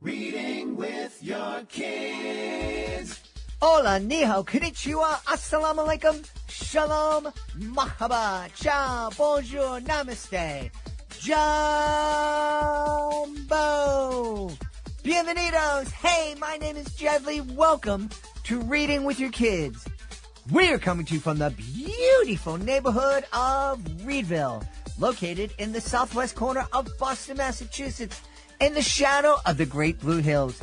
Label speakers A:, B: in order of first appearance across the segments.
A: Reading with your kids.
B: Hola, ni hao, konnichiwa, assalamu alaikum, shalom, mahaba, ciao, bonjour, namaste, jumbo, bienvenidos. Hey, my name is Jedley. Welcome to Reading with Your Kids. We are coming to you from the beautiful neighborhood of Reedville, located in the southwest corner of Boston, Massachusetts, in the shadow of the Great Blue Hills.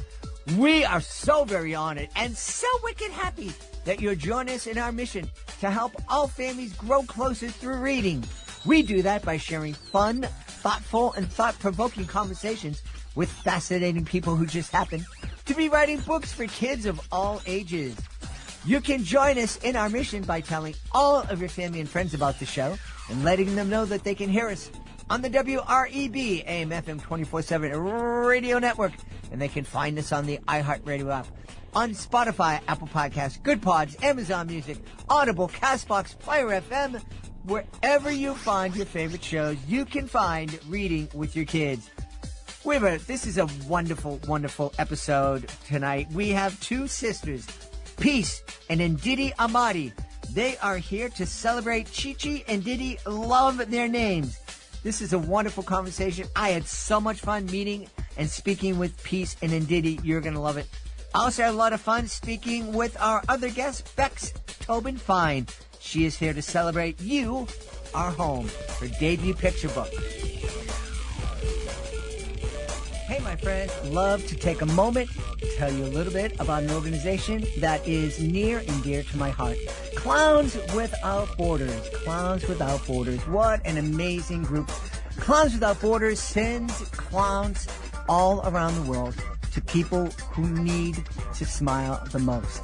B: We are so very honored and so wicked happy that you're joining us in our mission to help all families grow closer through reading. We do that by sharing fun, thoughtful, and thought-provoking conversations with fascinating people who just happen to be writing books for kids of all ages. You can join us in our mission by telling all of your family and friends about the show and letting them know that they can hear us on the WREB AM/FM 24/7 radio network, and they can find us on the iHeartRadio app, on Spotify, Apple Podcasts, Good Pods, Amazon Music, Audible, CastBox, Player FM. Wherever you find your favorite shows, you can find Reading with Your Kids. This is a wonderful, wonderful episode tonight. We have two sisters, Peace and Ndidi Amadi. They are here to celebrate Chi and Didi. Love their names. This is a wonderful conversation. I had so much fun meeting and speaking with Peace and Ndidi. You're going to love it. I also had a lot of fun speaking with our other guest, Bex Tobin Fine. She is here to celebrate You Are Home, her debut picture book. Hey, my friends, love to take a moment to tell you a little bit about an organization that is near and dear to my heart. Clowns Without Borders. Clowns Without Borders. What an amazing group. Clowns Without Borders sends clowns all around the world to people who need to smile the most.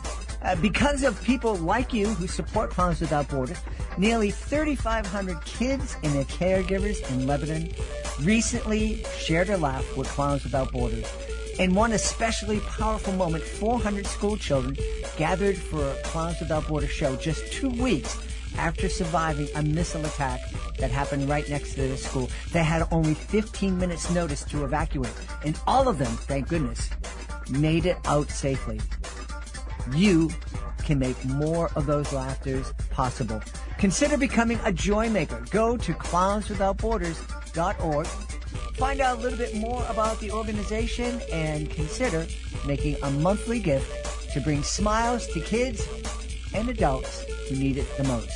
B: Because of people like you who support Clowns Without Borders, nearly 3,500 kids and their caregivers in Lebanon recently shared a laugh with Clowns Without Borders. In one especially powerful moment, 400 school children gathered for a Clowns Without Borders show just 2 weeks after surviving a missile attack that happened right next to their school. They had only 15 minutes notice to evacuate, and all of them, thank goodness, made it out safely. You can make more of those laughters possible. Consider becoming a joy maker. Go to clownswithoutborders.org. Find out a little bit more about the organization and consider making a monthly gift to bring smiles to kids and adults who need it the most.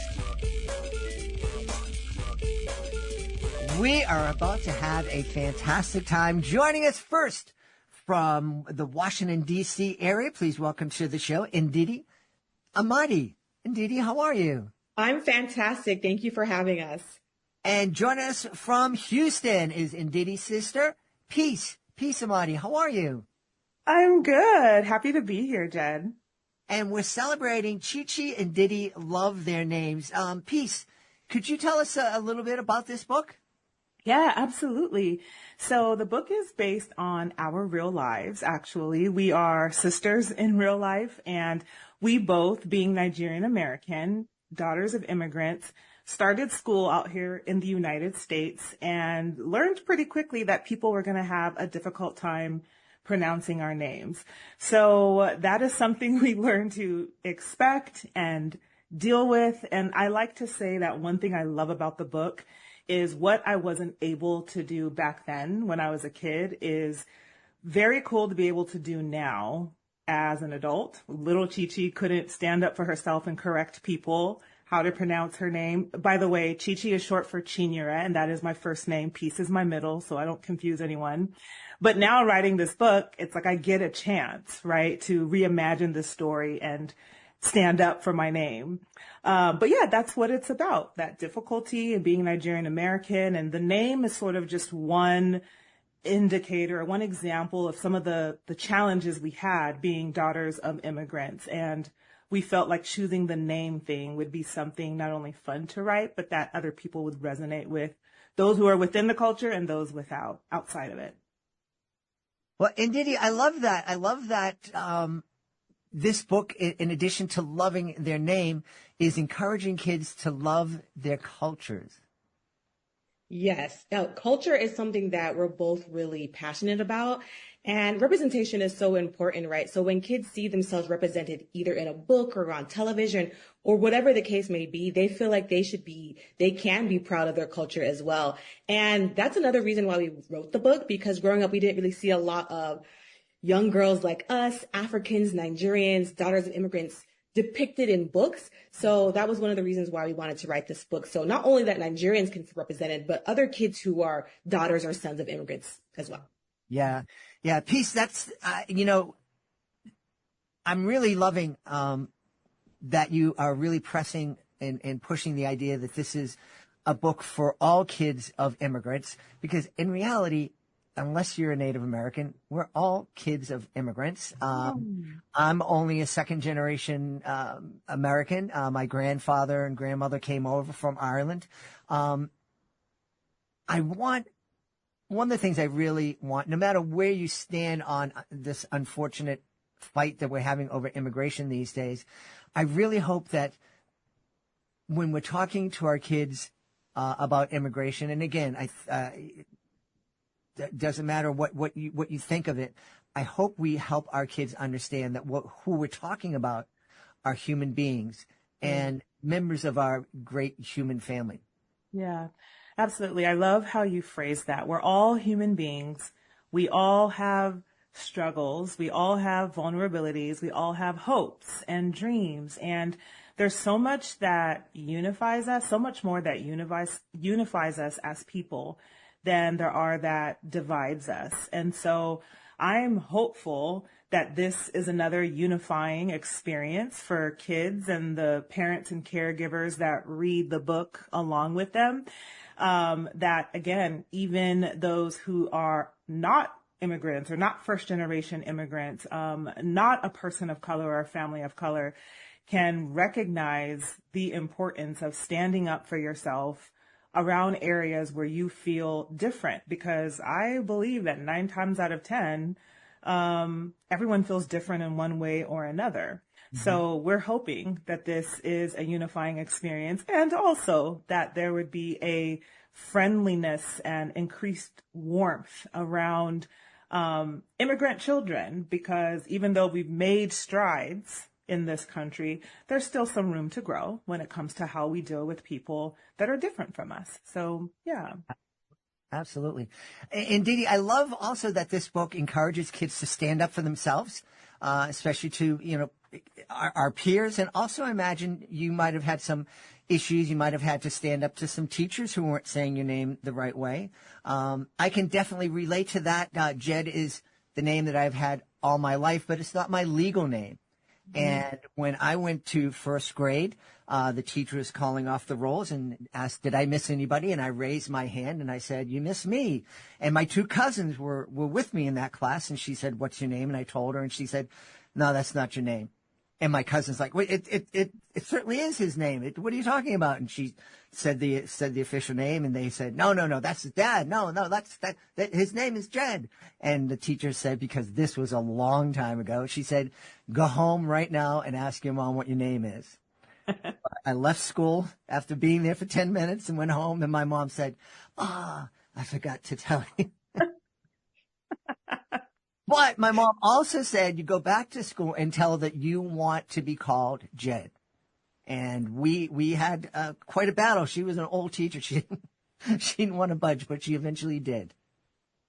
B: We are about to have a fantastic time. Joining us first from the Washington, D.C. area, please welcome to the show, Ndidi Amadi. Ndidi, how are you?
C: I'm fantastic. Thank you for having us.
B: And joining us from Houston is Ndidi's sister, Peace. Peace Amadi, how are you?
D: I'm good. Happy to be here, Jed.
B: And we're celebrating Chi and Didi love their names. Peace, could you tell us a little bit about this book?
D: Yeah, absolutely. So the book is based on our real lives, actually. We are sisters in real life, and we both, being Nigerian-American, daughters of immigrants, started school out here in the United States and learned pretty quickly that people were going to have a difficult time pronouncing our names. So that is something we learned to expect and deal with. And I like to say that one thing I love about the book is what I wasn't able to do back then when I was a kid is very cool to be able to do now as an adult. Little Chi couldn't stand up for herself and correct people how to pronounce her name. By the way, Chi is short for Chinyere, and that is my first name. Peace is my middle, so I don't confuse anyone. But now writing this book, it's like I get a chance, right, to reimagine this story and stand up for my name. But yeah, that's what it's about, that difficulty in being Nigerian American. And the name is sort of just one indicator, one example of some of the challenges we had being daughters of immigrants. And we felt like choosing the name thing would be something not only fun to write, but that other people would resonate with, those who are within the culture and those outside of it.
B: Well, Ndidi, I love that. I love that this book, in addition to loving their name, is encouraging kids to love their cultures.
C: Yes. Now, culture is something that we're both really passionate about. And representation is so important, right? So when kids see themselves represented either in a book or on television or whatever the case may be, they feel like they can be proud of their culture as well. And that's another reason why we wrote the book, because growing up, we didn't really see a lot of young girls like us, Africans, Nigerians, daughters of immigrants, depicted in books. So that was one of the reasons why we wanted to write this book. So not only that Nigerians can be represented, but other kids who are daughters or sons of immigrants as well.
B: Yeah. Yeah. Peace. That's, I'm really loving, that you are really pressing and pushing the idea that this is a book for all kids of immigrants, because in reality, unless you're a Native American, we're all kids of immigrants. I'm only a second generation American. My grandfather and grandmother came over from Ireland. One of the things I really want, no matter where you stand on this unfortunate fight that we're having over immigration these days, I really hope that when we're talking to our kids about immigration, and again, it doesn't matter what you think of it, I hope we help our kids understand that who we're talking about are human beings and members of our great human family.
D: Yeah, absolutely. I love how you phrase that. We're all human beings. We all have struggles. We all have vulnerabilities. We all have hopes and dreams. And there's so much that unifies us, so much more that unifies us as people than there are that divides us. And so I'm hopeful that this is another unifying experience for kids and the parents and caregivers that read the book along with them. That again, even those who are not immigrants or not first generation immigrants, not a person of color or a family of color, can recognize the importance of standing up for yourself around areas where you feel different, because I believe that 9 times out of 10, everyone feels different in one way or another. Mm-hmm. So we're hoping that this is a unifying experience, and also that there would be a friendliness and increased warmth around immigrant children, because even though we've made strides in this country, there's still some room to grow when it comes to how we deal with people that are different from us. So, yeah.
B: Absolutely. And Didi, I love also that this book encourages kids to stand up for themselves, especially to, our peers. And also I imagine you might have had some issues. You might have had to stand up to some teachers who weren't saying your name the right way. I can definitely relate to that. Jed is the name that I've had all my life, but it's not my legal name. And when I went to first grade, the teacher was calling off the rolls and asked, did I miss anybody? And I raised my hand and I said, you missed me. And my 2 cousins were with me in that class. And she said, what's your name? And I told her, and she said, no, that's not your name. And my cousin's like, wait, it certainly is his name. What are you talking about? And she said the official name, and they said, no, that's his dad. No, that's his name is Jed. And the teacher said, because this was a long time ago, she said, go home right now and ask your mom what your name is. I left school after being there for 10 minutes and went home, and my mom said, I forgot to tell you. But my mom also said, you go back to school and tell her that you want to be called Jed. And we had quite a battle. She was an old teacher. She didn't want to budge, but she eventually did.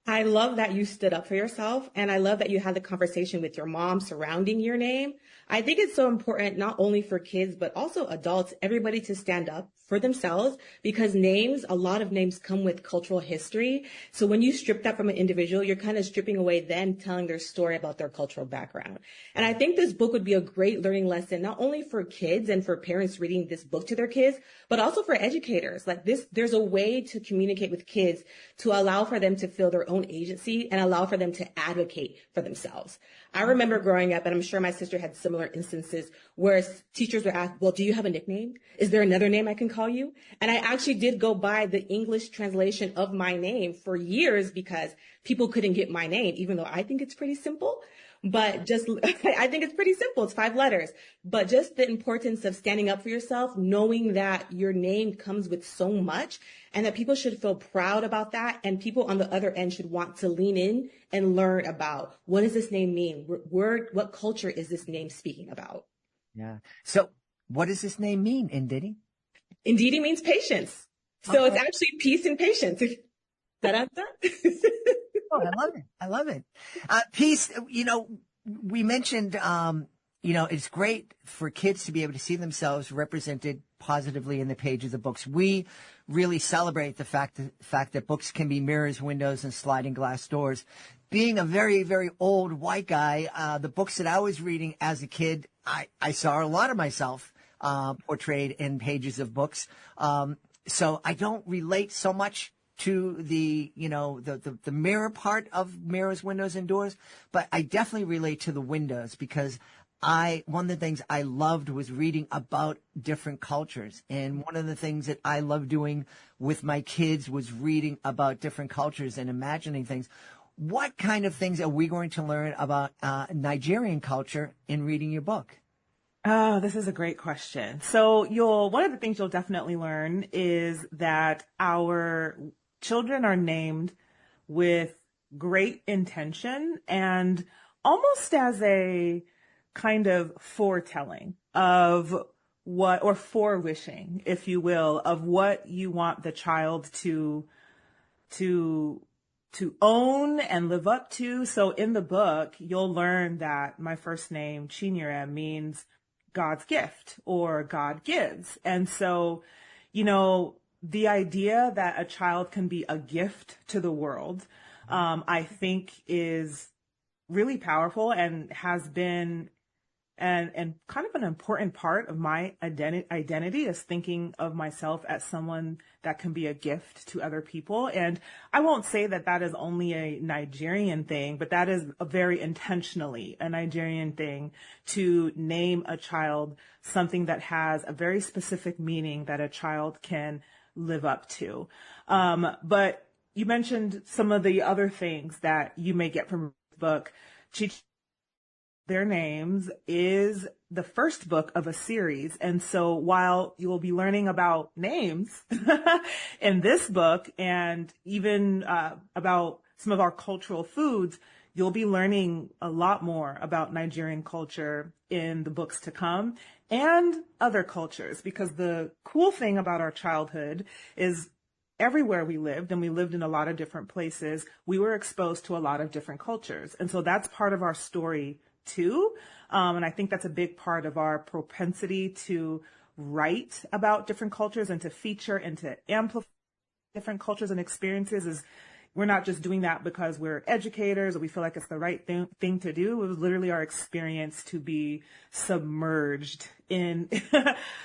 C: I love that you stood up for yourself, and I love that you had the conversation with your mom surrounding your name. I think it's so important, not only for kids, but also adults, everybody to stand up for themselves, because a lot of names come with cultural history. So when you strip that from an individual, you're kind of stripping away them telling their story about their cultural background. And I think this book would be a great learning lesson, not only for kids and for parents reading this book to their kids, but also for educators. Like this, there's a way to communicate with kids to allow for them to feel their own agency and allow for them to advocate for themselves. I remember growing up, and I'm sure my sister had similar instances, where teachers would ask, well, do you have a nickname? Is there another name I can call call you. And I actually did go by the English translation of my name for years because people couldn't get my name, even though I think it's pretty simple. But just, I think it's pretty simple. It's 5 letters, but just the importance of standing up for yourself, knowing that your name comes with so much and that people should feel proud about that. And people on the other end should want to lean in and learn about what does this name mean? What culture is this name speaking about?
B: Yeah. So what does this name mean, Ndidi?
C: Ndidi means patience. So it's actually peace and patience. Da-da-da.
B: Oh, I love it. I love it. Peace, we mentioned, it's great for kids to be able to see themselves represented positively in the pages of books. We really celebrate the fact that books can be mirrors, windows, and sliding glass doors. Being a very, very old white guy, the books that I was reading as a kid, I saw a lot of myself portrayed in pages of books. So I don't relate so much to the mirror part of mirrors, windows, and doors, but I definitely relate to the windows because one of the things I loved was reading about different cultures. And one of the things that I love doing with my kids was reading about different cultures and imagining things. What kind of things are we going to learn about Nigerian culture in reading your book?
D: Oh, this is a great question. So one of the things you'll definitely learn is that our children are named with great intention and almost as a kind of foretelling of or forewishing, if you will, of what you want the child to own and live up to. So in the book, you'll learn that my first name, Chinyere, means God's gift or God gives. And so, the idea that a child can be a gift to the world, I think is really powerful and has been and kind of an important part of my identity is thinking of myself as someone that can be a gift to other people. And I won't say that that is only a Nigerian thing, but that is a very intentionally a Nigerian thing to name a child something that has a very specific meaning that a child can live up to. But you mentioned some of the other things that you may get from the book. Their Names is the first book of a series. And so while you will be learning about names in this book and even about some of our cultural foods, you'll be learning a lot more about Nigerian culture in the books to come and other cultures, because the cool thing about our childhood is everywhere we lived, and we lived in a lot of different places, we were exposed to a lot of different cultures. And so that's part of our story too. And I think that's a big part of our propensity to write about different cultures and to feature and to amplify different cultures and experiences. Is we're not just doing that because we're educators or we feel like it's the right thing to do. It was literally our experience to be submerged in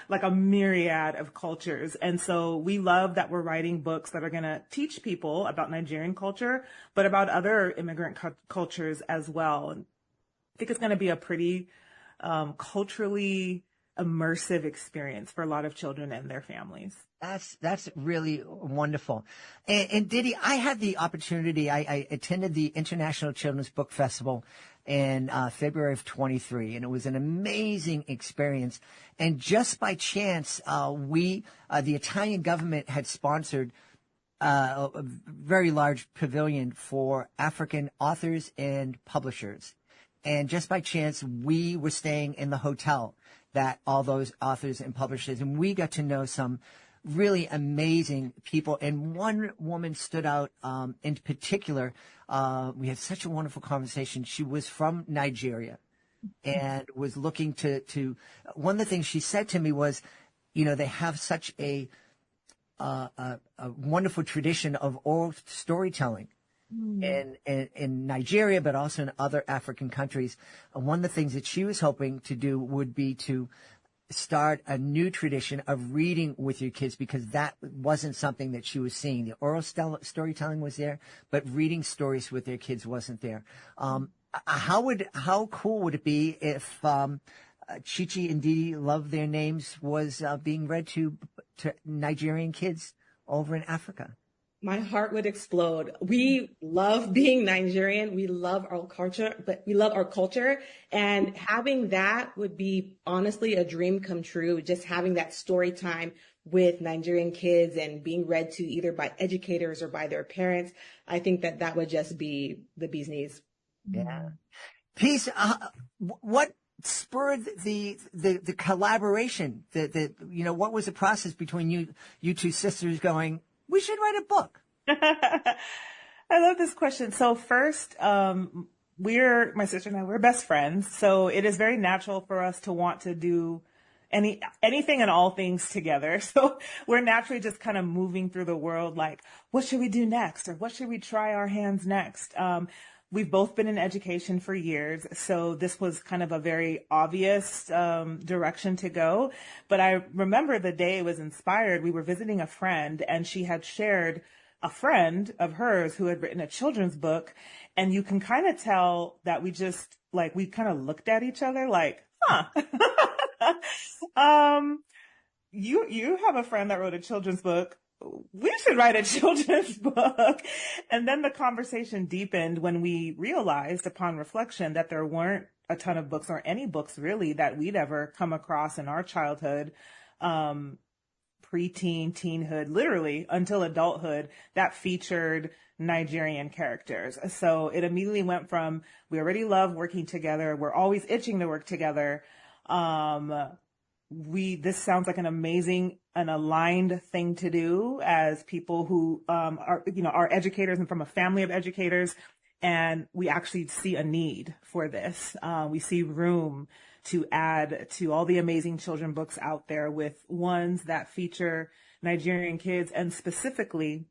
D: like a myriad of cultures. And so we love that we're writing books that are going to teach people about Nigerian culture, but about other immigrant cultures as well. And I think it's going to be a pretty culturally immersive experience for a lot of children and their families.
B: That's really wonderful. And Didi, I had the opportunity, I attended the International Children's Book Festival in February of 23, and it was an amazing experience. And just by chance, the Italian government had sponsored a very large pavilion for African authors and publishers. And just by chance, we were staying in the hotel that all those authors and publishers, and we got to know some really amazing people. And one woman stood out in particular. We had such a wonderful conversation. She was from Nigeria and was looking to one of the things she said to me was, they have such a wonderful tradition of oral storytelling. In Nigeria, but also in other African countries. One of the things that she was hoping to do would be to start a new tradition of reading with your kids, because that wasn't something that she was seeing. The oral storytelling was there, but reading stories with their kids wasn't there. How cool would it be if Chichi and Didi Love Their Names was being read to Nigerian kids over in Africa?
C: My heart would explode. We love being Nigerian. We love our culture, and having that would be honestly a dream come true. Just having that story time with Nigerian kids and being read to either by educators or by their parents. I think that would just be the bee's knees.
B: Yeah. Peace. What spurred the collaboration? What was the process between you two sisters going, we should write a book?
D: I love this question. So first, my sister and I, we're best friends. So it is very natural for us to want to do anything and all things together. So we're naturally just kind of moving through the world like, what should we do next? Or what should we try our hands next? We've both been in education for years, so this was kind of a very obvious direction to go. But I remember the day it was inspired. We were visiting a friend, and she had shared a friend of hers who had written a children's book. And you can kind of tell that we kind of looked at each other like, huh. You have a friend that wrote a children's book. We should write a children's book. And then the conversation deepened when we realized upon reflection that there weren't a ton of books or any books really that we'd ever come across in our childhood, preteen, teenhood, literally until adulthood, that featured Nigerian characters. So it immediately went from, we already love working together. We're always itching to work together. This sounds like an amazing and aligned thing to do as people who are educators and from a family of educators. And we actually see a need for this. We see room to add to all the amazing children books out there with ones that feature Nigerian kids. And specifically,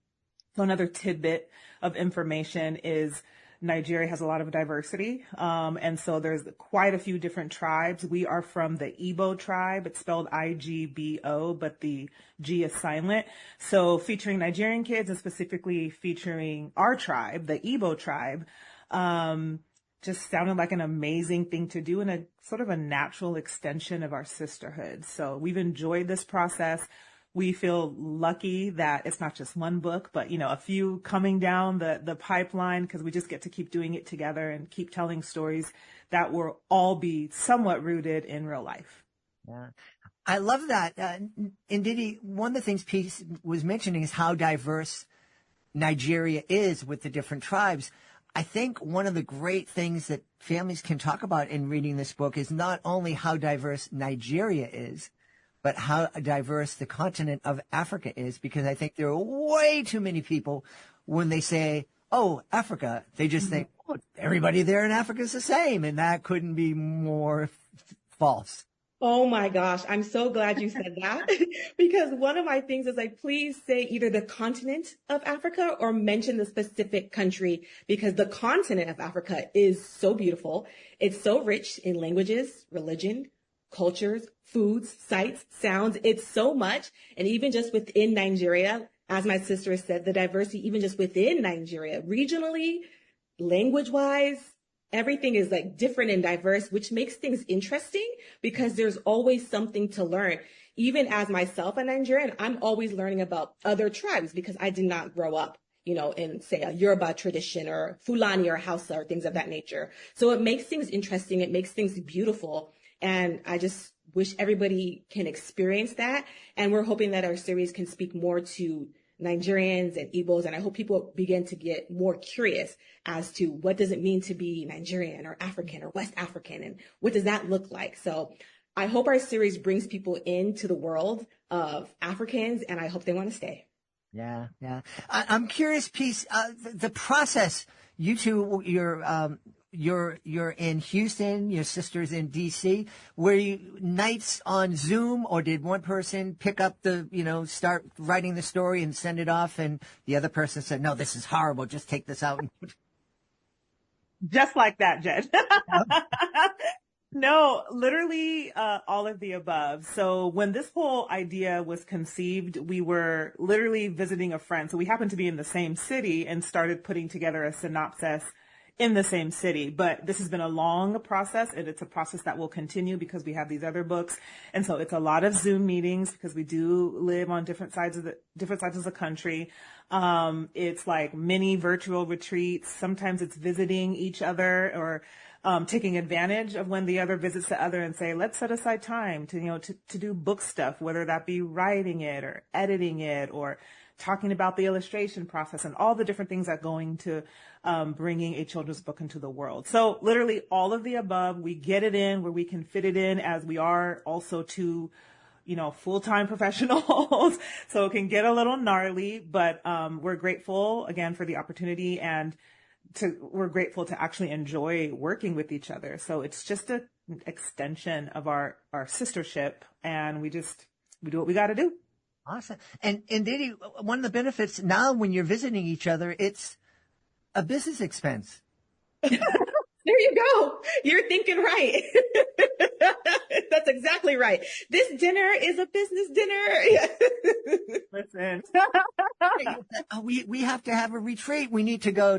D: so another tidbit of information is Nigeria has a lot of diversity. And so there's quite a few different tribes. We are from the Igbo tribe. It's spelled Igbo, but the G is silent. So featuring Nigerian kids and specifically featuring our tribe, the Igbo tribe, just sounded like an amazing thing to do and a sort of a natural extension of our sisterhood. So we've enjoyed this process. We feel lucky that it's not just one book, but, a few coming down the pipeline, because we just get to keep doing it together and keep telling stories that will all be somewhat rooted in real life.
B: Yeah. I love that. Ndidi, one of the things Peace was mentioning is how diverse Nigeria is with the different tribes. I think one of the great things that families can talk about in reading this book is not only how diverse Nigeria is, but how diverse the continent of Africa is, because I think there are way too many people when they say, oh, Africa, they just think, oh, everybody there in Africa is the same. And that couldn't be more false.
C: Oh my gosh, I'm so glad you said that because one of my things is like, please say either the continent of Africa or mention the specific country, because the continent of Africa is so beautiful. It's so rich in languages, religion, cultures, foods, sights, sounds. It's so much. And even just within Nigeria, as my sister said, the diversity, even just within Nigeria, regionally, language-wise, everything is like different and diverse, which makes things interesting because there's always something to learn. Even as myself a Nigerian, I'm always learning about other tribes because I did not grow up, in say a Yoruba tradition or Fulani or Hausa or things of that nature. So it makes things interesting. It makes things beautiful. And I just wish everybody can experience that. And we're hoping that our series can speak more to Nigerians and Igbos. And I hope people begin to get more curious as to what does it mean to be Nigerian or African or West African, and what does that look like? So I hope our series brings people into the world of Africans, and I hope they want to stay.
B: Yeah. I'm curious, Peace, the process. You two, you're in Houston, your sister's in DC. Were you nights on Zoom, or did one person pick up start writing the story and send it off, and the other person said, no, this is horrible, just take this out?
D: Just like that, Jed. No, literally all of the above. So when this whole idea was conceived, we were literally visiting a friend. So we happened to be in the same city and started putting together a synopsis in the same city. But this has been a long process, and it's a process that will continue because we have these other books. And so it's a lot of Zoom meetings because we do live on different sides of the country. It's like mini virtual retreats. Sometimes it's visiting each other or taking advantage of when the other visits the other and say, let's set aside time to do book stuff, whether that be writing it or editing it or talking about the illustration process and all the different things that go into bringing a children's book into the world. So literally all of the above, we get it in where we can fit it in, as we are also two, full-time professionals. So it can get a little gnarly, but we're grateful again for the opportunity, and we're grateful to actually enjoy working with each other. So it's just an extension of our sistership, and we do what we got to do.
B: Awesome. And Didi, one of the benefits now when you're visiting each other, it's a business expense.
C: There you go. You're thinking right. That's exactly right. This dinner is a business dinner.
D: Listen.
B: We have to have a retreat. We need to go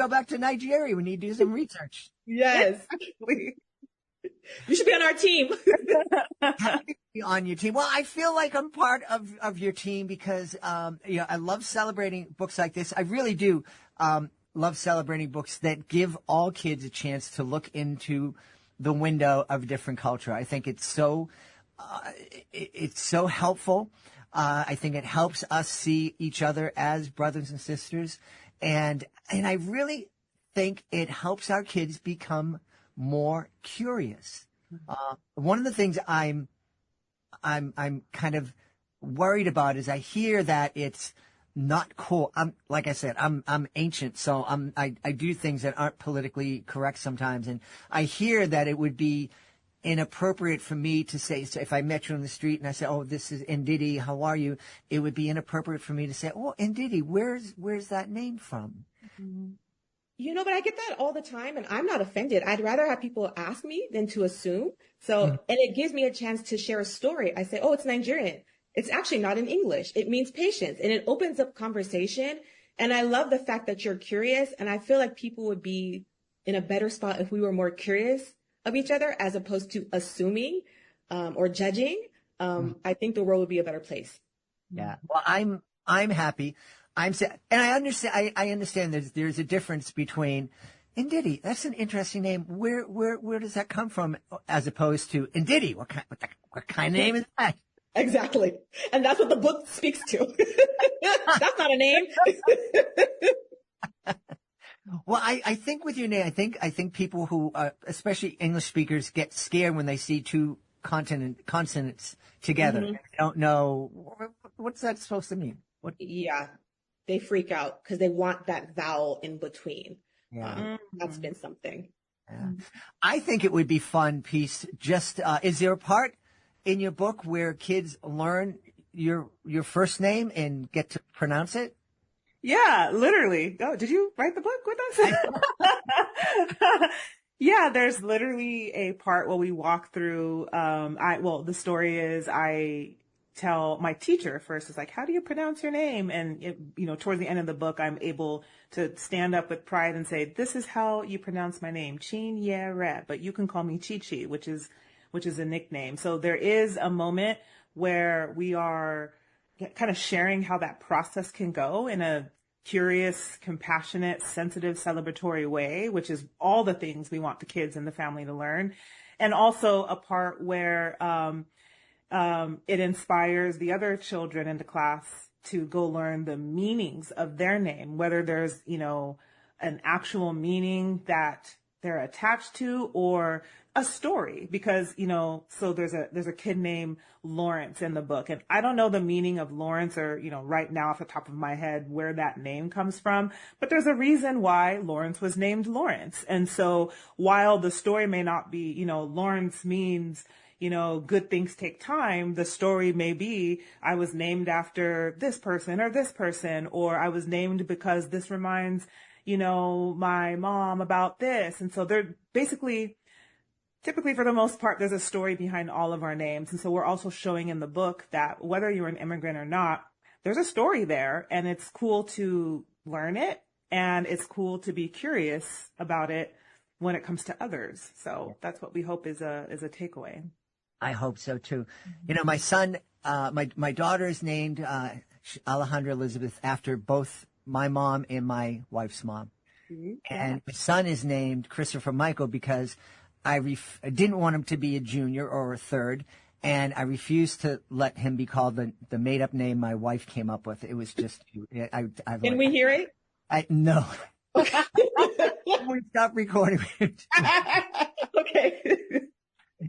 B: back to Nigeria. We need to do some research.
C: Yes. You should be on our team.
B: Happy to be on your team. Well, I feel like I'm part of your team because, I love celebrating books like this. I really do. Love celebrating books that give all kids a chance to look into the window of different culture. I think it's so helpful. I think it helps us see each other as brothers and sisters. And I really think it helps our kids become more curious. One of the things I'm kind of worried about is I hear that it's not cool. Like I said, I'm ancient, so I do things that aren't politically correct sometimes, and I hear that it would be inappropriate for me to say, so if I met you on the street and I said, "Oh, this is Ndidi, how are you?" It would be inappropriate for me to say, "Oh, Ndidi, where's that name from?"
C: Mm-hmm. But I get that all the time, and I'm not offended. I'd rather have people ask me than to assume. So, and it gives me a chance to share a story. I say, "Oh, it's Nigerian. It's actually not in English. It means patience." And it opens up conversation. And I love the fact that you're curious. And I feel like people would be in a better spot if we were more curious of each other as opposed to assuming or judging. I think the world would be a better place.
B: Yeah. Well, I'm happy. And I understand there's a difference between Ndidi. That's an interesting name. Where does that come from? As opposed to Ndidi. What kind of name is that?
C: Exactly. And that's what the book speaks to. That's not a name.
B: Well, I think with your name, I think people who, especially English speakers, get scared when they see two consonants together.
C: Mm-hmm.
B: They don't know what's that supposed to mean.
C: Yeah, they freak out because they want that vowel in between.
B: Yeah,
C: that's been something.
B: Yeah. I think it would be fun, Peace. Just is there a part in your book where kids learn your first name and get to pronounce it?
D: Yeah, literally. Oh, did you write the book with us? Yeah, there's literally a part where we walk through, the story is I tell my teacher first, is like, how do you pronounce your name? And towards the end of the book, I'm able to stand up with pride and say, this is how you pronounce my name, Chinyere, but you can call me Chi-Chi, which is a nickname. So there is a moment where we are kind of sharing how that process can go in a curious, compassionate, sensitive, celebratory way, which is all the things we want the kids and the family to learn. And also a part where it inspires the other children in the class to go learn the meanings of their name, whether there's, an actual meaning that they're attached to or a story, because, so there's a kid named Lawrence in the book, and I don't know the meaning of Lawrence or, right now off the top of my head where that name comes from, but there's a reason why Lawrence was named Lawrence. And so while the story may not be, Lawrence means, good things take time, the story may be, I was named after this person, or I was named because this reminds, my mom about this. And so they're typically for the most part, there's a story behind all of our names. And so we're also showing in the book that whether you're an immigrant or not, there's a story there, and it's cool to learn it and it's cool to be curious about it when it comes to others. So that's what we hope is a takeaway.
B: I hope so too. You know, my son, my daughter is named Alejandra Elizabeth after both my mom and my wife's mom. And my son is named Christopher Michael because I didn't want him to be a junior or a third, and I refused to let him be called the made-up name my wife came up with. It was just...
C: Can we hear it?
B: No. We stopped recording.
C: Okay.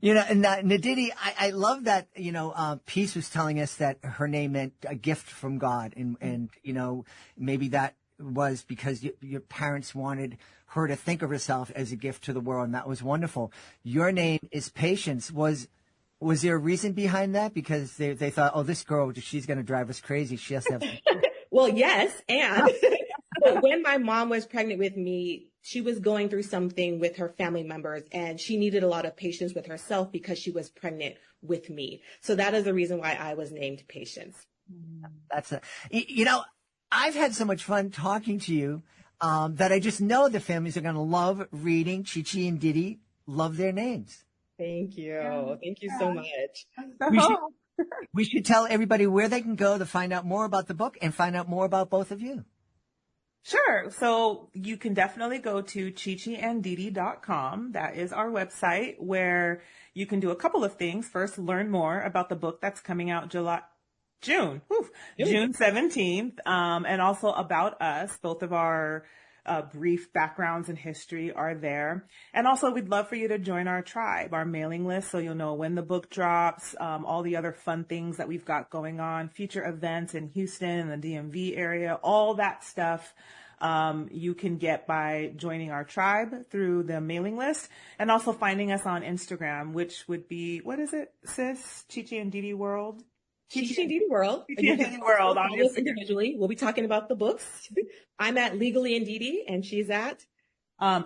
B: You know, and Ndidi, I love that, you know, Peace was telling us that her name meant a gift from God. And you know, maybe that was because your parents wanted her to think of herself as a gift to the world. And that was wonderful. Your name is Patience. Was there a reason behind that? Because they thought, oh, this girl, she's going to drive us crazy. She has to have...
C: Well, yes. And when my mom was pregnant with me, she was going through something with her family members, and she needed a lot of patience with herself because she was pregnant with me. So that is the reason why I was named Patience.
B: You know, I've had so much fun talking to you that I just know the families are going to love reading Chi-Chi and Didi. Love their names.
C: Thank you. Thank you so much.
B: We should tell everybody where they can go to find out more about the book and find out more about both of you.
D: Sure. So you can definitely go to chichianddidi.com. That is our website where you can do a couple of things. First, learn more about the book that's coming out June 17th. And also about us. Both of our brief backgrounds and history are there. And also we'd love for you to join our tribe, our mailing list, so you'll know when the book drops, all the other fun things that we've got going on, future events in Houston and the DMV area, all that stuff. You can get by joining our tribe through the mailing list and also finding us on Instagram, which would be, what is it, sis? Chi-Chi and Didi World?
C: Chi-Chi and Didi World.
D: Chi-Chi and Didi World.
C: Individually, we'll be talking about the books. I'm at Legally and Didi, and she's at?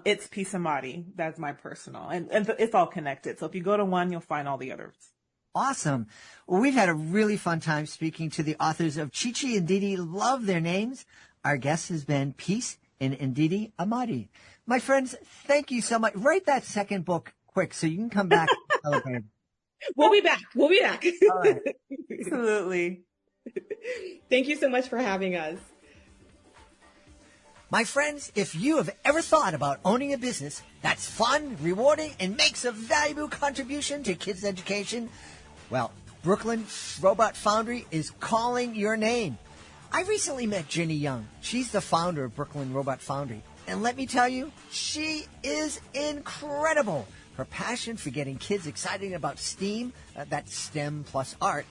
D: It's Peace and Ndidi. That's my personal. And it's all connected. So if you go to one, you'll find all the others.
B: Awesome. Well, we've had a really fun time speaking to the authors of Chi-Chi and Didi. Love their names. Our guest has been Peace and Ndidi Amadi. My friends, thank you so much. Write that second book quick so you can come back and celebrate.
C: We'll be back. All
B: right.
D: Absolutely.
C: Thank you so much for having us.
B: My friends, if you have ever thought about owning a business that's fun, rewarding, and makes a valuable contribution to kids' education, well, Brooklyn Robot Foundry is calling your name. I recently met Jenny Young. She's the founder of Brooklyn Robot Foundry. And let me tell you, she is incredible. Her passion for getting kids excited about STEAM, that's STEM plus art,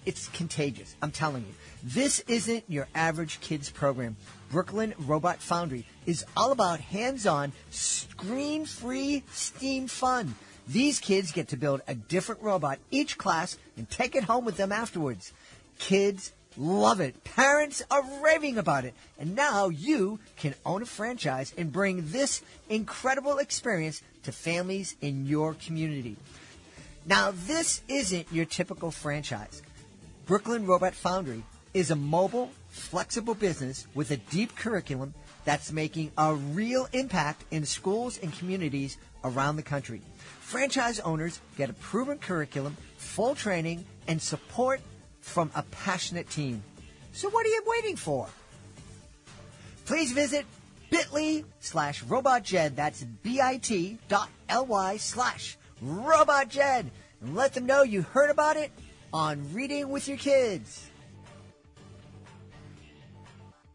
B: it's contagious. I'm telling you. This isn't your average kids program. Brooklyn Robot Foundry is all about hands-on, screen-free STEAM fun. These kids get to build a different robot each class and take it home with them afterwards. Kids love it. Parents are raving about it. And now you can own a franchise and bring this incredible experience to families in your community. Now, this isn't your typical franchise. Brooklyn Robot Foundry is a mobile, flexible business with a deep curriculum that's making a real impact in schools and communities around the country. Franchise owners get a proven curriculum, full training, and support from a passionate team. So what are you waiting for? Please visit bit.ly/RobotJed. That's bit.ly/RobotJed. And let them know you heard about it on Reading with Your Kids.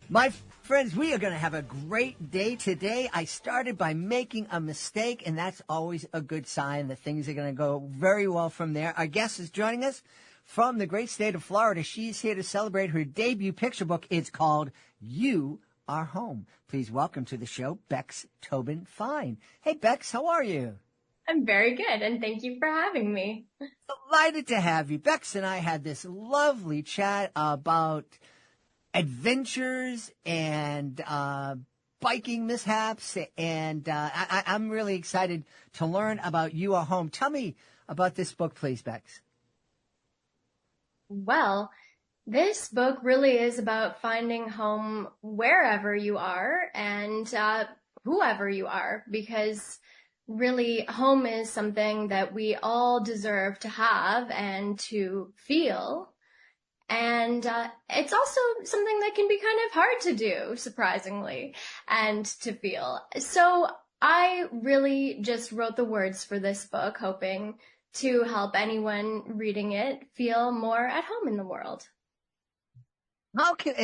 B: My friends, we are going to have a great day today. I started by making a mistake, and that's always a good sign that things are going to go very well from there. Our guest is joining us from the great state of Florida. She's here to celebrate her debut picture book. It's called You Are Home. Please welcome to the show, Bex Tobin Fine. Hey, Bex, how are you?
E: I'm very good, and thank you for having me.
B: Delighted to have you. Bex and I had this lovely chat about adventures and biking mishaps, and I'm really excited to learn about You Are Home. Tell me about this book, please, Bex.
E: Well, This book really is about finding home wherever you are and whoever you are, because really home is something that we all deserve to have and to feel. And it's also something that can be kind of hard to do, surprisingly, and to feel. So I really just wrote the words for this book, hoping to help anyone reading it feel more at home in the world.
B: How can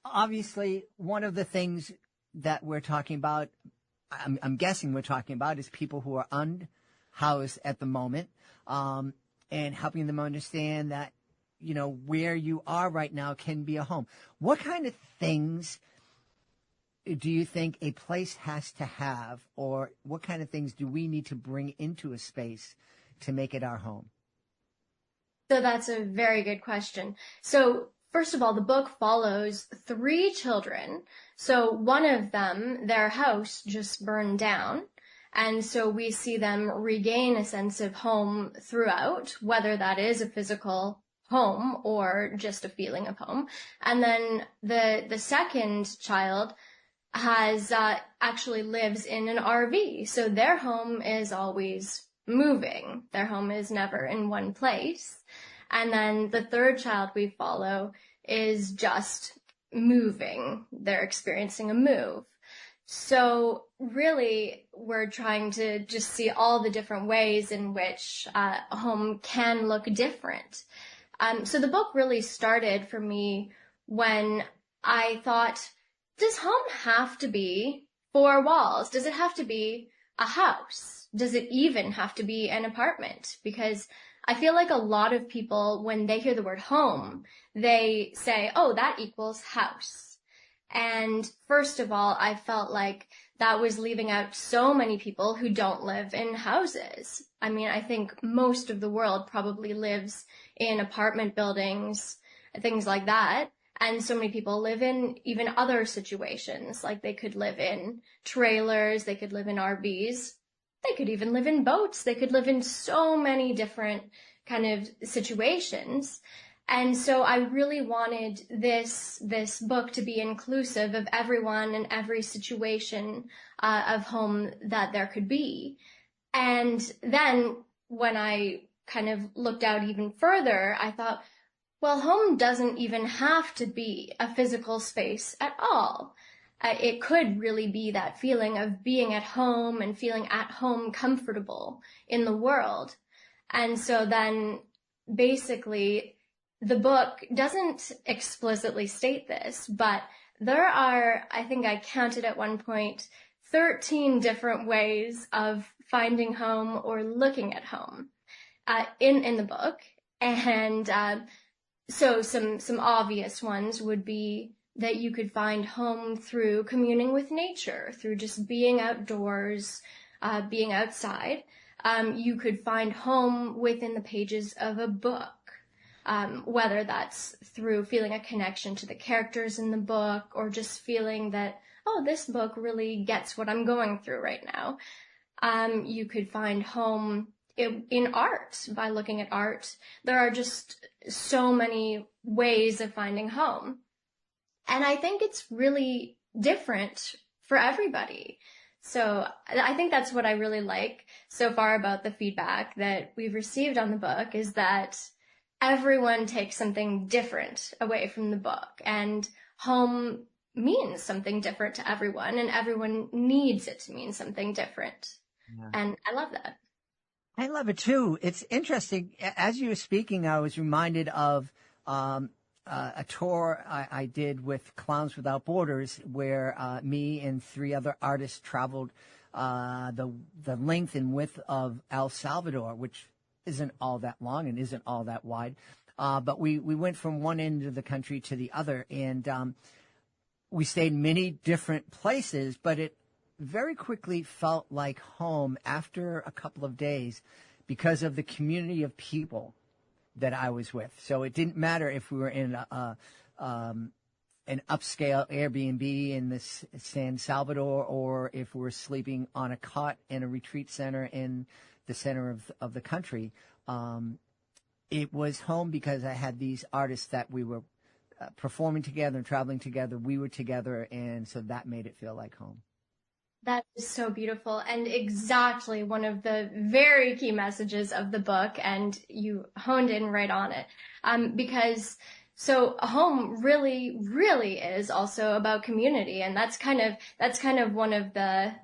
B: obviously one of the things that we're talking about, I'm guessing we're talking about, is people who are unhoused at the moment, and helping them understand that, where you are right now can be a home. What kind of things do you think a place has to have, or what kind of things do we need to bring into a space to make it our home?
E: So that's a very good question. So first of all, the book follows three children. So one of them, their house just burned down. And so we see them regain a sense of home throughout, whether that is a physical home or just a feeling of home. And then the second child has actually lives in an RV. So their home is always moving. Their home is never in one place. And then the third child we follow is just moving. They're experiencing a move. So really, we're trying to just see all the different ways in which home can look different. So the book really started for me when I thought, does home have to be four walls? Does it have to be a house? Does it even have to be an apartment? Because I feel like a lot of people, when they hear the word home, they say, oh, that equals house. And first of all, I felt like that was leaving out so many people who don't live in houses. I mean, I think most of the world probably lives in apartment buildings, things like that. And so many people live in even other situations, like they could live in trailers, they could live in RVs, they could even live in boats, they could live in so many different kind of situations. And so I really wanted this book to be inclusive of everyone and every situation of home that there could be. And then when I kind of looked out even further, I thought, well, home doesn't even have to be a physical space at all. It could really be that feeling of being at home and feeling at home comfortable in the world. And so then basically the book doesn't explicitly state this, but there are, I think I counted at one point, 13 different ways of finding home or looking at home in the book. And so some obvious ones would be that you could find home through communing with nature, through just being outdoors, being outside. You could find home within the pages of a book, whether that's through feeling a connection to the characters in the book or just feeling that, oh, this book really gets what I'm going through right now. You could find home in art by looking at art. There are just so many ways of finding home. And I think it's really different for everybody. So I think that's what I really like so far about the feedback that we've received on the book, is that everyone takes something different away from the book, and home means something different to everyone, and everyone needs it to mean something different. Yeah. And I love that.
B: I love it too. It's interesting. As you were speaking, I was reminded of a tour I did with Clowns Without Borders, where me and three other artists traveled the length and width of El Salvador, which isn't all that long and isn't all that wide. But we went from one end of the country to the other, and we stayed many different places, but it very quickly felt like home after a couple of days because of the community of people that I was with. So it didn't matter if we were in an upscale Airbnb in this San Salvador, or if we were sleeping on a cot in a retreat center in the center of the country. it was home because I had these artists that we were performing together and traveling together. We were together, and so that made it feel like home.
E: That is so beautiful, and exactly one of the very key messages of the book, and you honed in right on it. Because so home really, really is also about community, and that's kind of one of the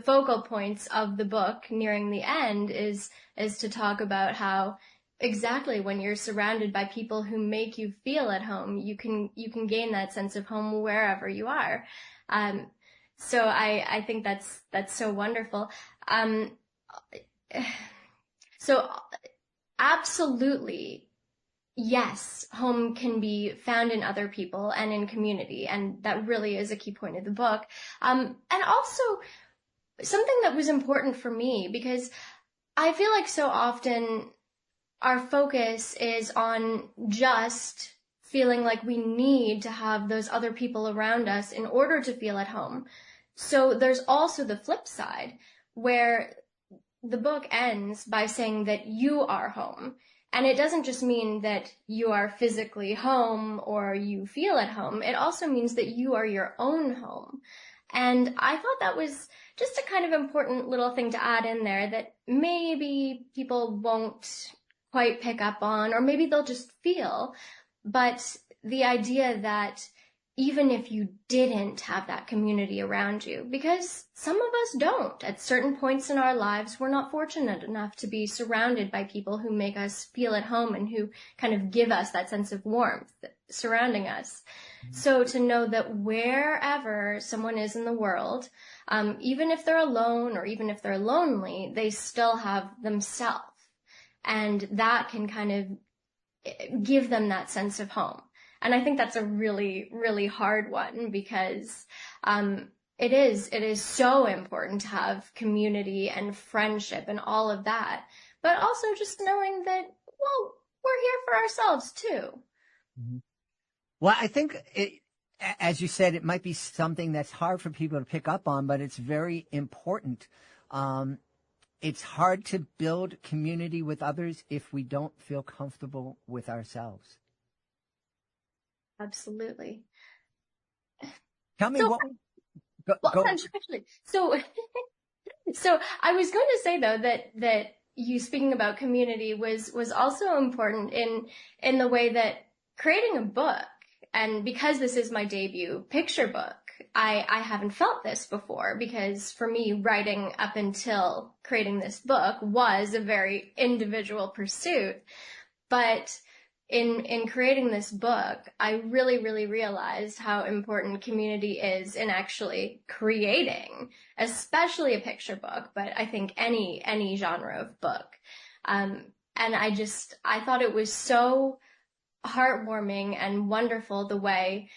E: focal points of the book nearing the end is to talk about how exactly when you're surrounded by people who make you feel at home, you can gain that sense of home wherever you are. So I think that's so wonderful. So absolutely, yes, home can be found in other people and in community, and that really is a key point of the book. And also something that was important for me, because I feel like so often our focus is on just feeling like we need to have those other people around us in order to feel at home. So there's also the flip side, where the book ends by saying that you are home. And it doesn't just mean that you are physically home or you feel at home. It also means that you are your own home. And I thought that was just a kind of important little thing to add in there that maybe people won't quite pick up on, or maybe they'll just feel. But the idea that even if you didn't have that community around you, because some of us don't, at certain points in our lives, we're not fortunate enough to be surrounded by people who make us feel at home and who kind of give us that sense of warmth surrounding us. Mm-hmm. So to know that wherever someone is in the world, even if they're alone or even if they're lonely, they still have themselves. And that can kind of give them that sense of home. And I think that's a really, really hard one, because it is so important to have community and friendship and all of that. But also just knowing that, well, we're here for ourselves too.
B: Mm-hmm. Well, I think, as you said, it might be something that's hard for people to pick up on, but it's very important. It's hard to build community with others if we don't feel comfortable with ourselves.
E: Absolutely.
B: Tell me
E: go. Actually, so I was going to say though that you speaking about community was also important in the way that creating a book, and because this is my debut picture book, I haven't felt this before, because for me, writing up until creating this book was a very individual pursuit. But in creating this book, I really, really realized how important community is in actually creating, especially a picture book, but I think any genre of book. And I thought it was so heartwarming and wonderful the way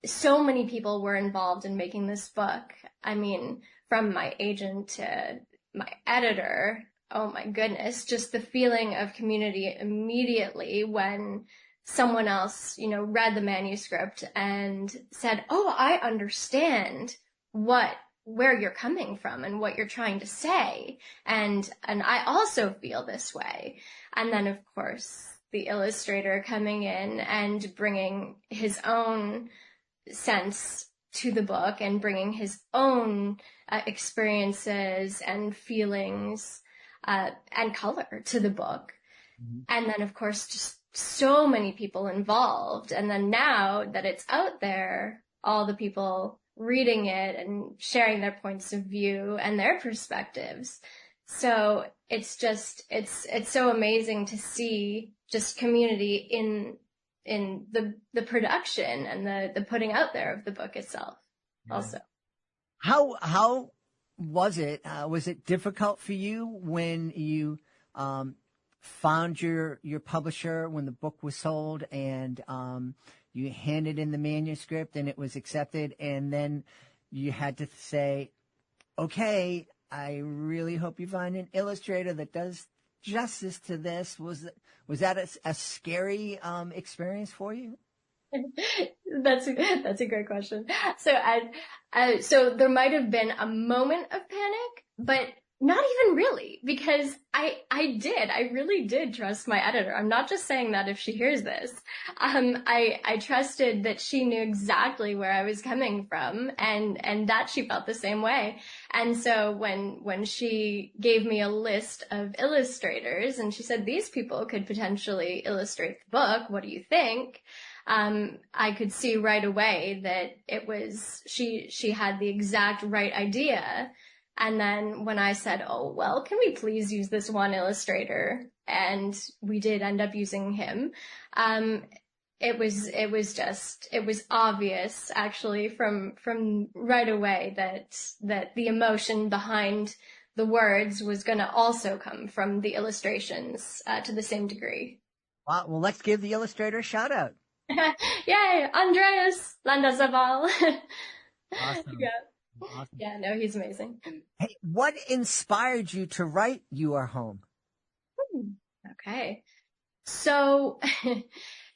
E: so many people were involved in making this book. I mean, from my agent to my editor, oh my goodness, just the feeling of community immediately when someone else, read the manuscript and said, oh, I understand where you're coming from and what you're trying to say. And I also feel this way. And then, of course, the illustrator coming in and bringing his own sense to the book and bringing his own experiences and feelings and color to the book. Mm-hmm. And then, of course, just so many people involved. And then now that it's out there, all the people reading it and sharing their points of view and their perspectives. So it's so amazing to see just community in the production and the putting out there of the book itself. Yeah. Also.
B: How was it? Was it difficult for you when you found your publisher, when the book was sold and you handed in the manuscript and it was accepted, and then you had to say, okay, I really hope you find an illustrator that does justice to this? Was that a scary experience for you?
E: That's a great question. So so there might have been a moment of panic, but Not even really, because I really did trust my editor. I'm not just saying that if she hears this. I trusted that she knew exactly where I was coming from and that she felt the same way. And so when she gave me a list of illustrators and she said, these people could potentially illustrate the book, what do you think? I could see right away that it was, she had the exact right idea. And then when I said, oh, well, can we please use this one illustrator? And we did end up using him. It was obvious actually from right away that the emotion behind the words was going to also come from the illustrations, to the same degree.
B: Well, let's give the illustrator a shout out.
E: Yay, Andreas Landazaval.
B: Awesome.
E: Yeah.
B: Awesome.
E: Yeah, no, he's amazing.
B: Hey, what inspired you to write You Are Home?
E: Okay. So,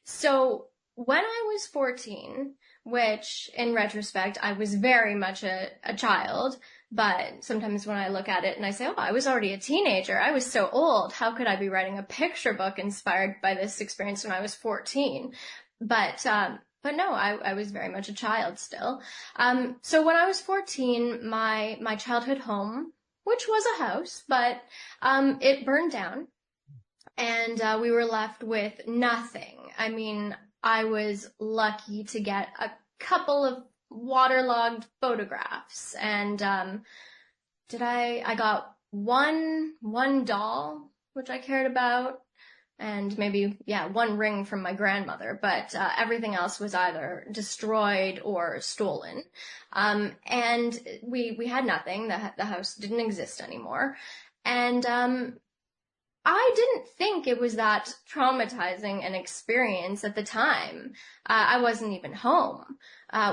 E: so when I was 14, which in retrospect, I was very much a child, but sometimes when I look at it and I say, oh, I was already a teenager, I was so old, how could I be writing a picture book inspired by this experience when I was 14? But no, I was very much a child still. So when I was 14, my childhood home, which was a house, but it burned down, and we were left with nothing. I mean, I was lucky to get a couple of waterlogged photographs, and I got one doll, which I cared about, and maybe, one ring from my grandmother, but everything else was either destroyed or stolen. And we had nothing. The house didn't exist anymore. And I didn't think it was that traumatizing an experience at the time. I wasn't even home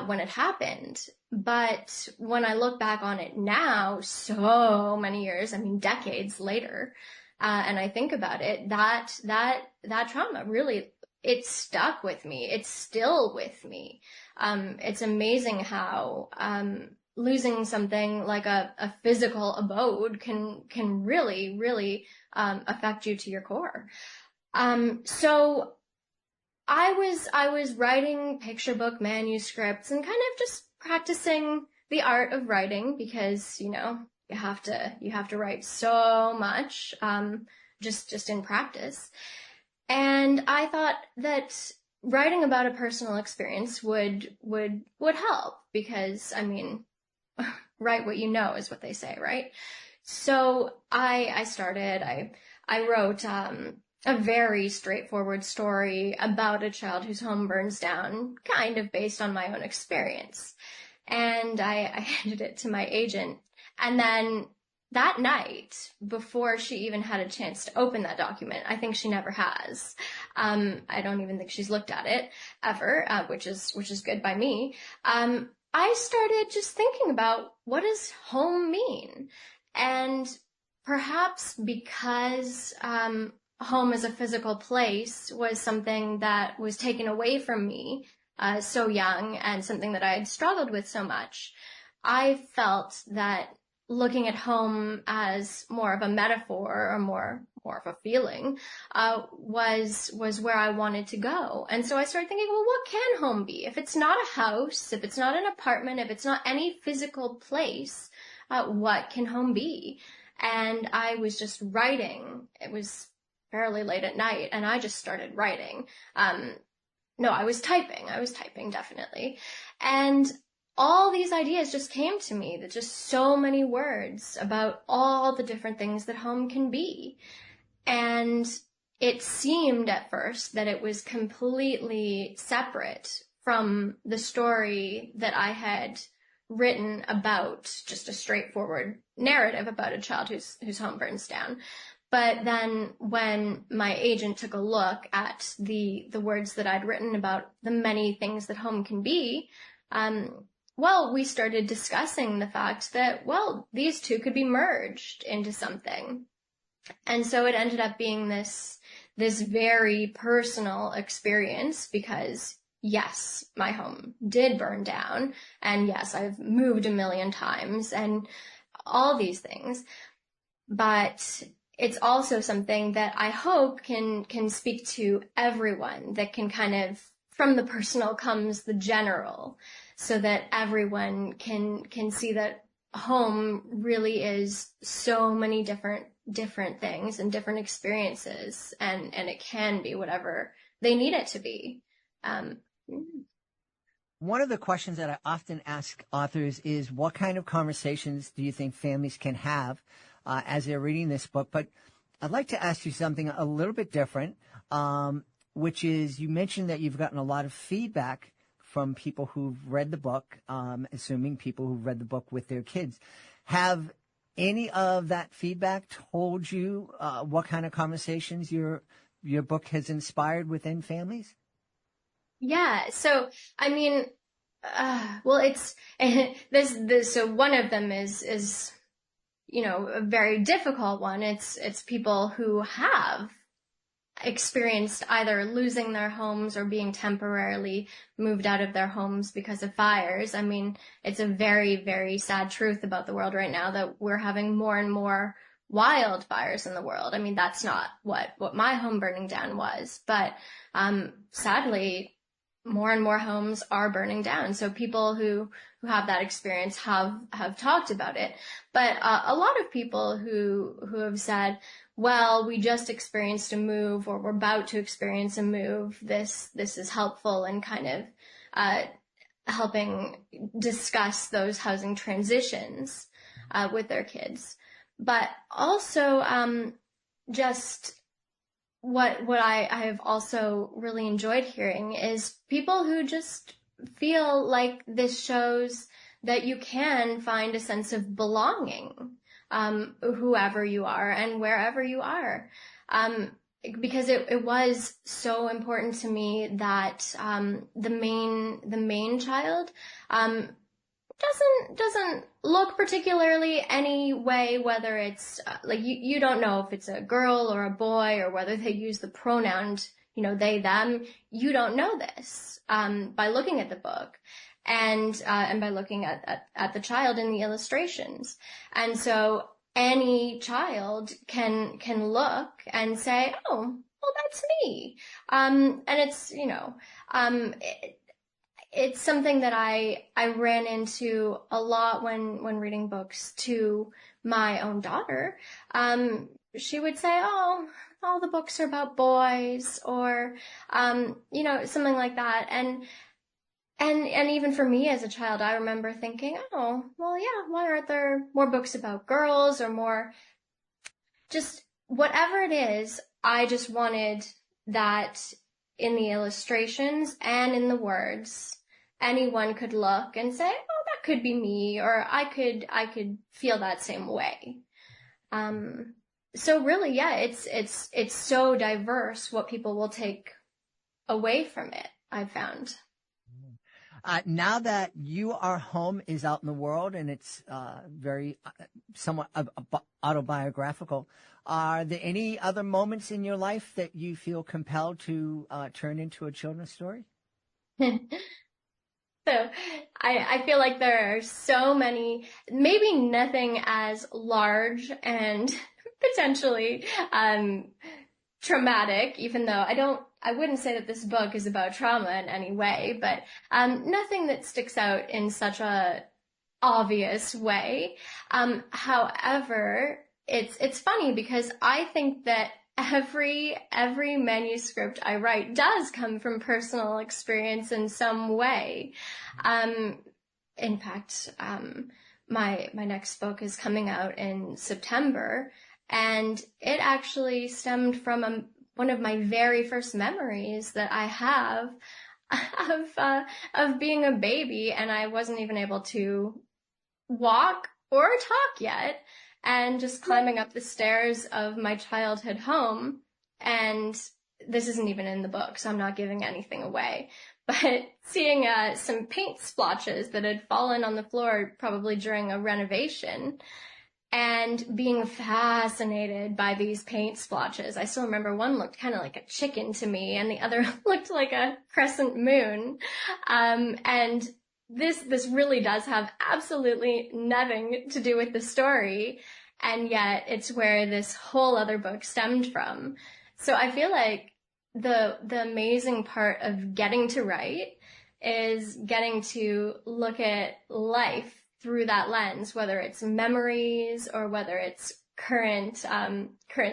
E: when it happened. But when I look back on it now, so many years, I mean, decades later, and I think about it, that trauma really, it stuck with me. It's still with me. It's amazing how, losing something like a physical abode can really, affect you to your core. So I was writing picture book manuscripts and kind of just practicing the art of writing because, you have to write so much, just in practice. And I thought that writing about a personal experience would help because, I mean, write what you know is what they say, right? So I wrote, a very straightforward story about a child whose home burns down, kind of based on my own experience. And I handed it to my agent. And then that night, before she even had a chance to open that document, I think she never has. I don't even think she's looked at it ever, which is good by me. I started just thinking about what does home mean? And perhaps because home as a physical place was something that was taken away from me so young and something that I had struggled with so much, I felt that looking at home as more of a metaphor or more of a feeling was where I wanted to go. And so I started thinking, well, what can home be? If it's not a house, if it's not an apartment, if it's not any physical place, what can home be? And I was just writing. It was fairly late at night, and I just started writing. No, I was typing definitely. And all these ideas just came to me, that just so many words about all the different things that home can be. And it seemed at first that it was completely separate from the story that I had written about, just a straightforward narrative about a child whose home burns down. But then when my agent took a look at the words that I'd written about the many things that home can be, we started discussing the fact that, these two could be merged into something. And so it ended up being this very personal experience because, yes, my home did burn down. And yes, I've moved a million times and all these things. but it's also something that I hope can speak to everyone, that can kind of, from the personal comes the general, so that everyone can see that home really is so many different things and different experiences, and it can be whatever they need it to be.
B: One of the questions that I often ask authors is, what kind of conversations do you think families can have as they're reading this book? But I'd like to ask you something a little bit different, which is, you mentioned that you've gotten a lot of feedback from people who've read the book, assuming people who've read the book with their kids. Have any of that feedback told you what kind of conversations your book has inspired within families?
E: Yeah. So, I mean, well, it's this. So one of them is, a very difficult one. It's people who have experienced either losing their homes or being temporarily moved out of their homes because of fires. I mean, it's a very, very sad truth about the world right now that we're having more and more wildfires in the world. I mean, that's not what my home burning down was, but sadly, more and more homes are burning down. So people who have that experience have talked about it. But a lot of people who have said, well, we just experienced a move, or we're about to experience a move. This is helpful in kind of helping discuss those housing transitions with their kids. But also just what I have also really enjoyed hearing is people who just feel like this shows that you can find a sense of belonging, whoever you are and wherever you are. Because it was so important to me that the main child doesn't look particularly any way, whether it's like you don't know if it's a girl or a boy, or whether they use the pronoun, they, them. You don't know this by looking at the book and by looking at the child in the illustrations. And so any child can look and say, oh, well, that's me. And it's, it's something that I ran into a lot when reading books to my own daughter. She would say, oh, all the books are about boys, or, something like that. And even for me as a child, I remember thinking, oh, well, yeah, why aren't there more books about girls, or more, just whatever it is. I just wanted that in the illustrations and in the words, anyone could look and say, oh, that could be me, or I could feel that same way. So really, yeah, it's so diverse what people will take away from it, I've found.
B: Now that Our Home is out in the world, and it's very somewhat autobiographical, are there any other moments in your life that you feel compelled to turn into a children's story?
E: So I feel like there are so many, maybe nothing as large and potentially traumatic, even though I wouldn't say that this book is about trauma in any way, but nothing that sticks out in such a obvious way. However, it's funny because I think that every manuscript I write does come from personal experience in some way. In fact, my next book is coming out in September, and it actually stemmed from one of my very first memories that I have of being a baby, and I wasn't even able to walk or talk yet, and just climbing up the stairs of my childhood home. And this isn't even in the book, so I'm not giving anything away, but seeing some paint splotches that had fallen on the floor probably during a renovation, and being fascinated by these paint splotches. I still remember one looked kind of like a chicken to me, and the other looked like a crescent moon. And this really does have absolutely nothing to do with the story. And yet it's where this whole other book stemmed from. So I feel like the amazing part of getting to write is getting to look at life through that lens, whether it's memories or whether it's current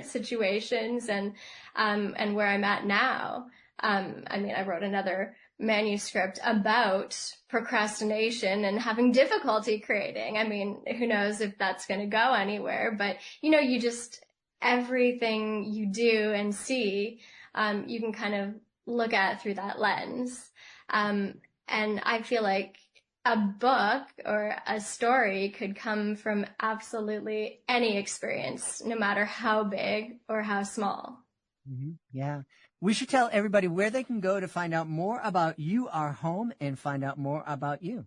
E: situations and where I'm at now. I wrote another manuscript about procrastination and having difficulty creating. Who knows if that's going to go anywhere, but you just, everything you do and see, you can kind of look at through that lens. And I feel like a book or a story could come from absolutely any experience, no matter how big or how small.
B: Mm-hmm. Yeah. We should tell everybody where they can go to find out more about You Are Home and find out more about you.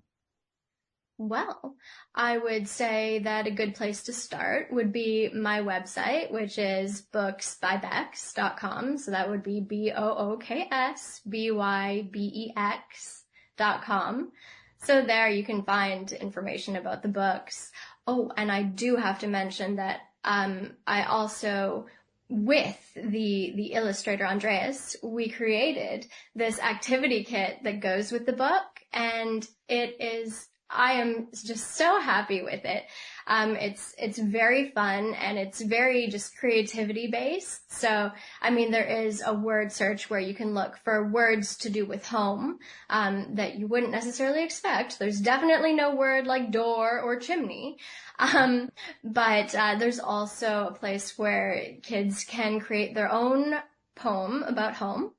E: Well, I would say that a good place to start would be my website, which is booksbybex.com. So that would be booksbybex.com. So there you can find information about the books. Oh, and I do have to mention that I also, with the illustrator Andreas, we created this activity kit that goes with the book, and I am just so happy with it. It's very fun, and it's very just creativity based. So, there is a word search where you can look for words to do with home, that you wouldn't necessarily expect. There's definitely no word like door or chimney. But there's also a place where kids can create their own poem about home.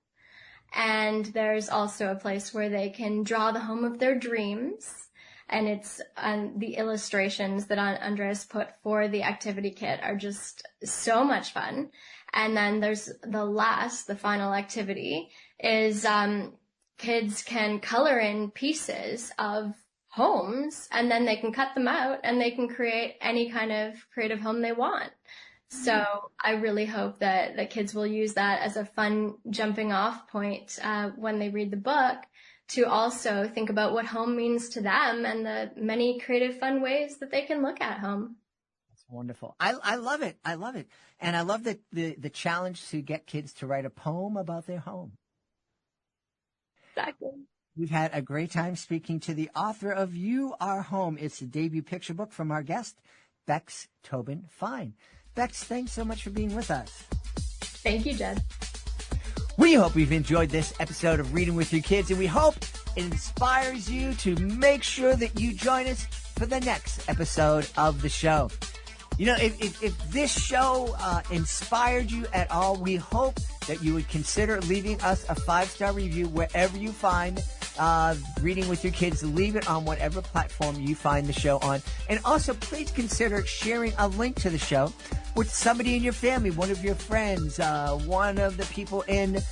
E: And there's also a place where they can draw the home of their dreams. And it's the illustrations that Andres put for the activity kit are just so much fun. And then there's the final activity is kids can color in pieces of homes, and then they can cut them out and they can create any kind of creative home they want. So I really hope that kids will use that as a fun jumping off point when they read the book, to also think about what home means to them and the many creative, fun ways that they can look at home.
B: That's wonderful. I love it. I love it. And I love the challenge to get kids to write a poem about their home.
E: Exactly.
B: We've had a great time speaking to the author of You Are Home. It's the debut picture book from our guest, Bex Tobin Fine. Bex, thanks so much for being with us.
E: Thank you, Jed.
B: We hope you've enjoyed this episode of Reading with Your Kids, and we hope it inspires you to make sure that you join us for the next episode of the show. If this show inspired you at all, we hope that you would consider leaving us a 5-star review wherever you find Reading with Your Kids. Leave it on whatever platform you find the show on. And also, please consider sharing a link to the show with somebody in your family, one of your friends, one of the people in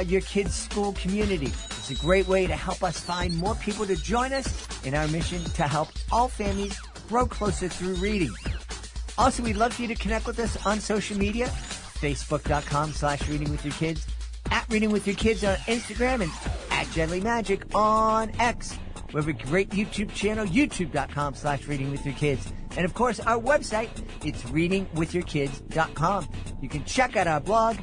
B: your kids' school community. It's a great way to help us find more people to join us in our mission to help all families grow closer through reading. Also, we'd love for you to connect with us on social media, facebook.com/readingwithyourkids, @readingwithyourkids on Instagram, and @JedlyMagic on X. We have a great YouTube channel, youtube.com/readingwithyourkids. And of course, our website, it's readingwithyourkids.com. You can check out our blog,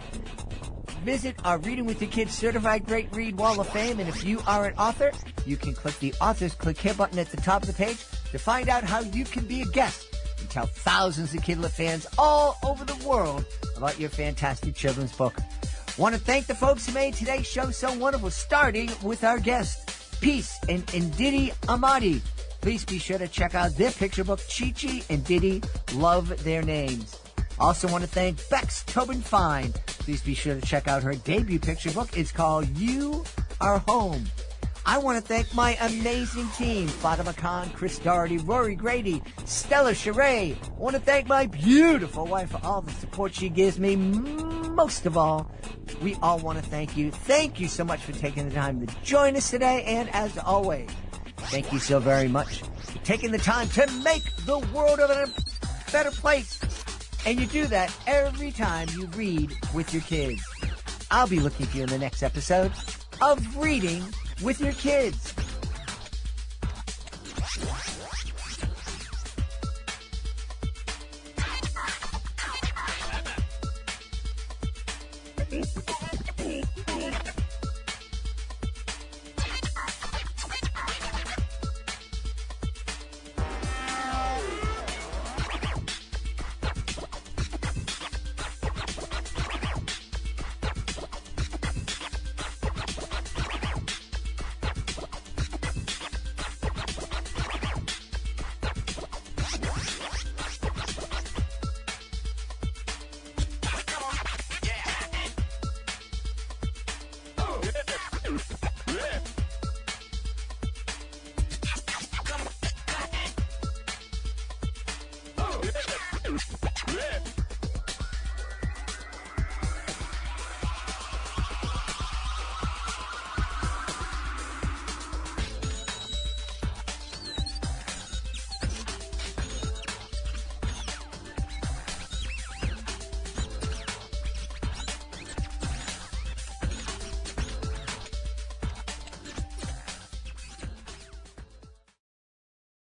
B: visit our Reading with Your Kids Certified Great Read Wall of Fame, and if you are an author, you can click the Authors Click Here button at the top of the page to find out how you can be a guest and tell thousands of Kidlit fans all over the world about your fantastic children's book. Want to thank the folks who made today's show so wonderful, starting with our guest, Peace and Ndidi Amadi. Please be sure to check out their picture book, Chi-Chi and Didi Love Their Names. Also want to thank Bex Tobin Fine. Please be sure to check out her debut picture book. It's called You Are Home. I want to thank my amazing team, Fatima Khan, Chris Doherty, Rory Grady, Stella Sheree. I want to thank my beautiful wife for all the support she gives me. Most of all, we all want to thank you. Thank you so much for taking the time to join us today. And as always, thank you so very much for taking the time to make the world a better place. And you do that every time you read with your kids. I'll be looking for you in the next episode of Reading with Your Kids. Bye.